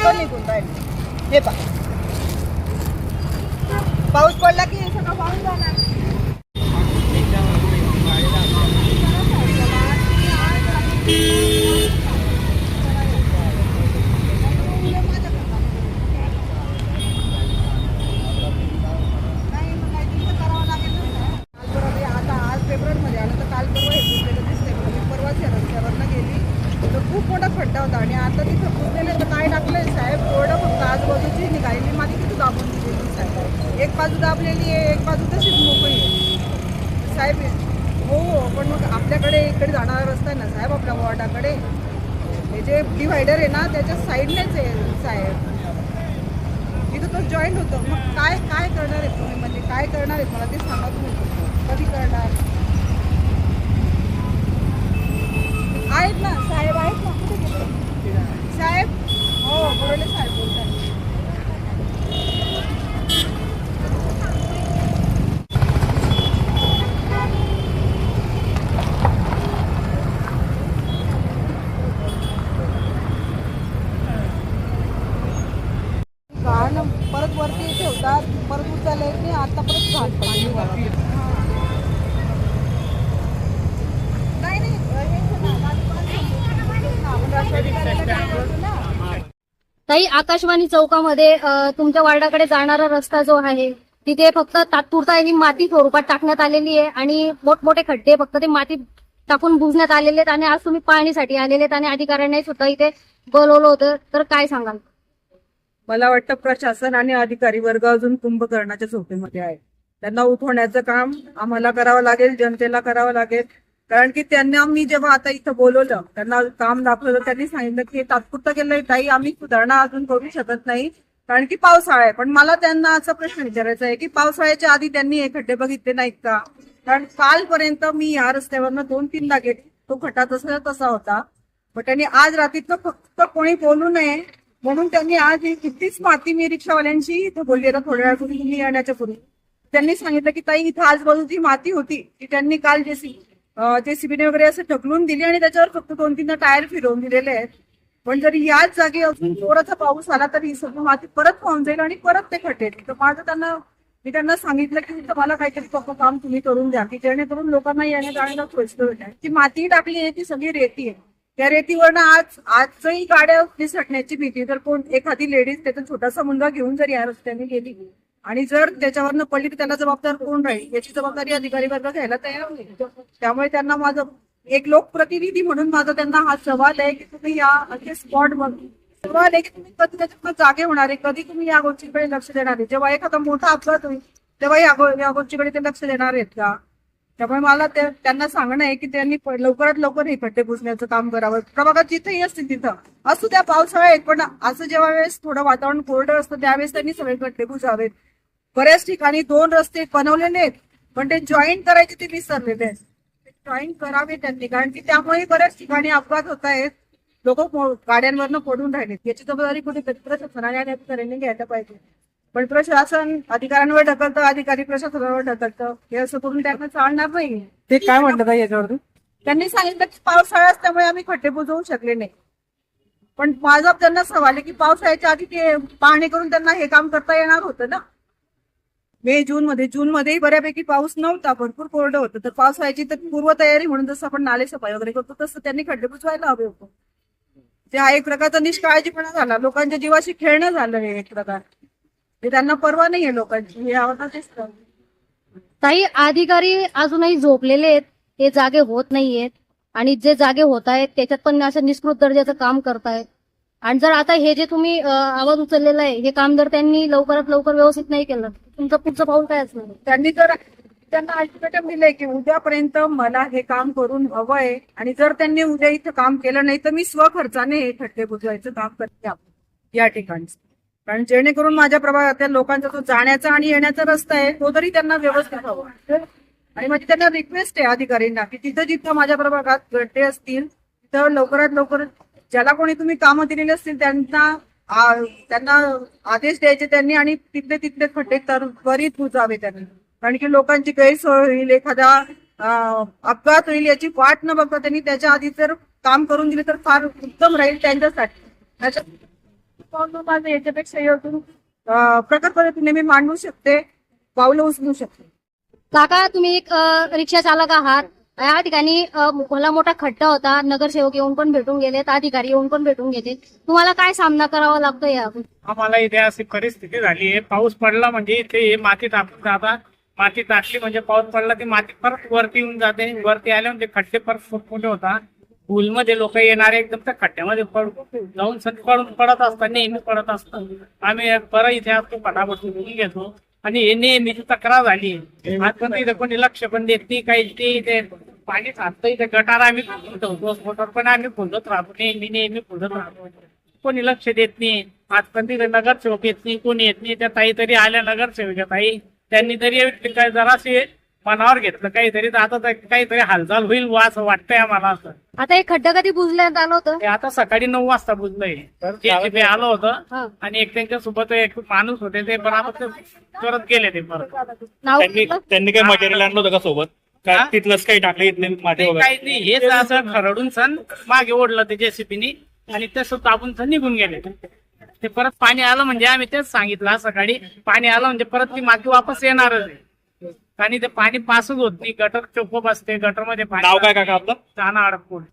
सगळं निघून राहिलं. हे पहा, पाऊस पडला की हे सगळं वाहून जाणार. खूप मोठा खड्डा होता आणि आता तिथं पुजलेले तर काय टाकलंय साहेब, थोडं फक्त आजूबाजूची निघालेली माती तिथं दाबून दिलेली साहेब. एक बाजू दाबलेली आहे, एक बाजू तशीच मोकळी आहे साहेब. हो हो, पण मग आपल्याकडे इकडे जाणारा रस्ता आहे ना साहेब, आपल्या वॉर्डाकडे हे जे डिव्हायडर आहे ना त्याच्या साईडनेच आहे साहेब, तिथं तो जॉईंट होतो. मग काय काय करणार आहे तुम्ही, म्हणजे काय करणार आहे मला ते सांगा तुम्ही, कधी करणार आहेत ना साहेब, आहेत ना, कुठे गेले साहेब? हो बोलले साहेब, बोलतात. घाण परत वरती ठेवतात, परत उचलले नाही, आता परत घाण पाणी. ताई, आकाशवाणी चौकामध्ये तुमच्या वार्डाकडे जाणारा रस्ता जो आहे तिथे फक्त तात्पुरता ही माती स्वरूपात टाकण्यात आलेली आहे आणि मोठमोठे खड्डे फक्त ते माती टाकून बुजण्यात आलेले आहेत आणि आज तुम्ही पाहणीसाठी आलेले आहेत आणि अधिकाऱ्यांनी सुद्धा इथे बोलवलं होतं, तर काय सांगाल? मला वाटतं प्रशासन आणि अधिकारी वर्ग अजून कुंभकर्णाच्या झोपेमध्ये आहे. त्यांना उठवण्याचं काम आम्हाला करावं लागेल, जनतेला करावं लागेल. कारण की त्यांना मी जेव्हा आता इथं बोलवलं, त्यांना काम दाखवलं, त्यांनी सांगितलं की तात्पुरतं केलंय ताई, आम्ही सुधारणा अजून करू शकत नाही कारण की पावसाळा आहे. पण मला त्यांना असा प्रश्न विचारायचा आहे की पावसाळ्याच्या आधी त्यांनी हे खड्डे बघितले नाहीत का? कारण कालपर्यंत मी या रस्त्यावरनं 2-3दा गेले, तो खड्डा तसा होता. पण त्यांनी आज रात्रीतनं फक्त कोणी बोलू नये म्हणून त्यांनी आज कितीच माती मी रिक्षावाल्यांशी इथं बोलली ना थोड्या वेळापूर्वी तुम्ही येण्याच्या पूर्वी. त्यांनी सांगितलं की ताई इथं आजूबाजूची माती होती ती त्यांनी काल जेसीबीने वगैरे असं ढकलून दिली आणि त्याच्यावर फक्त 2-3 टायर फिरवून दिलेले आहेत. पण जरी याच जागी अजून जोराचा पाऊस आला तरी सगळं माती परत वाहून जाईल आणि परत ते खड्डे. तर मी त्यांना सांगितलं की तुम्हाला काहीतरी पक्क काम तुम्ही करून द्या की जेणेकरून लोकांना येण्या जाण्याला सोयीस्कर होईल. ती माती टाकली आहे ती सगळी रेती आहे, त्या रेतीवरनं आजही गाड्या निसटण्याची भीती. तर कोण एखादी लेडीज त्याचा छोटासा मुलगा घेऊन जर या रस्त्याने गेली आणि जर त्याच्यावरनं पडली तर त्याला जबाबदार कोण राहील याची जबाबदारी अधिकारी वर्ग घ्यायला तयार होईल. त्यामुळे त्यांना माझं एक लोकप्रतिनिधी म्हणून माझा त्यांना हा सवाल आहे की तुम्ही या असे स्पॉट सवाल आहे की तुम्ही कधी त्याच्यातनं जागे होणार आहे, कधी तुम्ही या गोष्टीकडे लक्ष देणार आहे? जेव्हा एखादा मोठा अपघात होईल तेव्हा या गोष्टीकडे ते लक्ष देणार आहेत का? त्यामुळे मला त्यांना सांगणं आहे की त्यांनी लवकरात लवकर हे खड्डे बुजण्याचं काम करावं. प्रभागात जिथेही असतील तिथं असू त्या पावसाळा आहे, पण असं जेव्हा वेळेस थोडं वातावरण कोरडं असतं त्यावेळेस त्यांनी सगळे खड्डे बुजावेत. बऱ्याच ठिकाणी 2 रस्ते बनवलेले आहेत पण ते जॉईंट करायचे ते विसरलेले आहेत. जॉईंट करावे त्यांनी, कारण की त्यामुळे बऱ्याच ठिकाणी अपघात होत आहेत, लोक गाड्यांवरनं पडून राहिलेत. याची जबाबदारी कुठे प्रशासनाने आणि अधिकाऱ्यांनी घ्यायला पाहिजे. पण प्रशासन अधिकाऱ्यांवर ढकलतं, अधिकारी प्रशासनावर ढकलतं, हे असं करून त्यांना चालणार नाही. ते काय म्हणतात याच्यावर? त्यांनी सांगितलं की पावसाळा असल्यामुळे आम्ही खड्डे बुजवू शकले नाही. पण माझा त्यांना सवाल आहे की पावसाळ्याच्या आधी ते पाहणी करून त्यांना हे काम करता येणार होतं ना. जून मध्येही बऱ्यापैकी पाऊस नव्हता, भरपूर कोरडं होतं. तर पावसाळ्याची तर पूर्वतयारी म्हणून जसं आपण नाले सफाई वगैरे करतो तसं त्यांनी खड्डे बुजवायला हवे होते. ते हा एक प्रकारचा निष्काळजीपणा झाला, लोकांच्या जीवाशी खेळणं झालं हे एक प्रकार. ते त्यांना परवा नाहीये लोकांची, हे आवडतच. ताई, अधिकारी अजूनही झोपलेले आहेत, ते जागे होत नाहीयेत आणि जे जागे होत आहेत त्याच्यात पण असं निष्कृत दर्जाचं काम करतायत. आणि जर आता हे जे तुम्ही आवाज उचललेला आहे हे काम जर त्यांनी लवकरात लवकर व्यवस्थित नाही केलं तुमचं पुढचं पाऊल काय असणार? त्यांनी जर त्यांना अल्टिमेटम दिलंय की उद्यापर्यंत मला हे काम करून हवंय आणि जर त्यांनी उद्या इथं काम केलं नाही तर मी स्वखर्चाने हे खड्डे बुजवायचं काम करते या ठिकाणी. कारण जेणेकरून माझ्या प्रभागातल्या लोकांचा जो जाण्याचा आणि येण्याचा रस्ता आहे तो तरी त्यांना व्यवस्थित हवा. आणि माझी त्यांना रिक्वेस्ट आहे अधिकाऱ्यांना की तिथं जिथं माझ्या प्रभागात गड्डे असतील तिथं लवकरात लवकर ज्याला कोणी तुम्ही कामं दिलेली असतील त्यांना आदेश द्यायचे त्यांनी आणि तिथले खड्डे त्वरित बुजावे त्यांनी. कारण की लोकांची गैरसोय होईल, एखादा अपघात होईल याची वाट न बघता त्यांनी त्याच्या आधी जर काम करून दिले तर फार उत्तम राहील त्यांच्यासाठी. म्हणून माझं याच्यापेक्षा अजून प्रकट पद्धतीने मी मांडू शकते, पावलं उचलू शकते. काका, तुम्ही एक रिक्षा चालक आहात. या ठिकाणी भला मोठा खड्डा होता. नगरसेवक येऊन पण भेटून गेलेत, अधिकारी येऊन पण भेटून गेले. तुम्हाला काय सामना करावा लागतो या? आम्हाला इथे अशी परिस्थिती झाली आहे, पाऊस पडला म्हणजे इथे माती टाकून जातात. माती टाकली म्हणजे पाऊस पडला ती माती परत वरती येऊन जाते. वरती आले म्हणजे खड्डे परत मोठे होतात. पूलमध्ये लोक येणारे एकदम त्या खड्ड्यामध्ये जाऊन पडून पडत असतात, नेहमी पडत असतात. आम्ही परत इथे असतो, फटाफट उठून घेतो आणि हे नेहमीची तक्रार झाली. आजपर्यंत इथे कोणी लक्ष पण देत नाही, काहीच नाही. इथे पाणी साचतं, इथे गटार आम्ही ठेवतो, मोटर पण आम्ही फुलत राहतो, नेहमी फुलत राहतो. कोणी लक्ष देत नाही. आजपर्यंत इथे नगरसेवक येत नाही, कोणी येत नाही. त्या ताई तरी आल्या, नगरसेवक ताई, त्यांनी तरी काय जरासे मनावर घेतलं काहीतरी. तर आता काहीतरी हालचाल होईल वा असं वाटतंय आम्हाला. असं आता हे खड्डा कधी बुजण्यात आलं होतं? हे आता सकाळी 9 वाजता बुजलंय. JCB आलं होतं हा. आणि एक त्यांच्यासोबत एक माणूस होते, ते पण आता ते परत गेले. ते परत नाव त्यांनी काही मटेरियल आणलं होतं का सोबत? हा? काय तिथलंच काही टाकलं इथले माती वगैरे? काही नाही, हेच असं खरडून सण मागे ओढलं ते JCB आणि तसं ताबून सण निघून गेले. ते परत पाणी आलं म्हणजे आम्ही तेच सांगितलं सकाळी, पाणी आलं म्हणजे परत ती माती वापस येणारच आहे. आणि ते पाणी पासच होत नाही, गटर चोको बसते, गटरमध्ये पाणी. नाव काय काका आपलं? जाणं अडकून.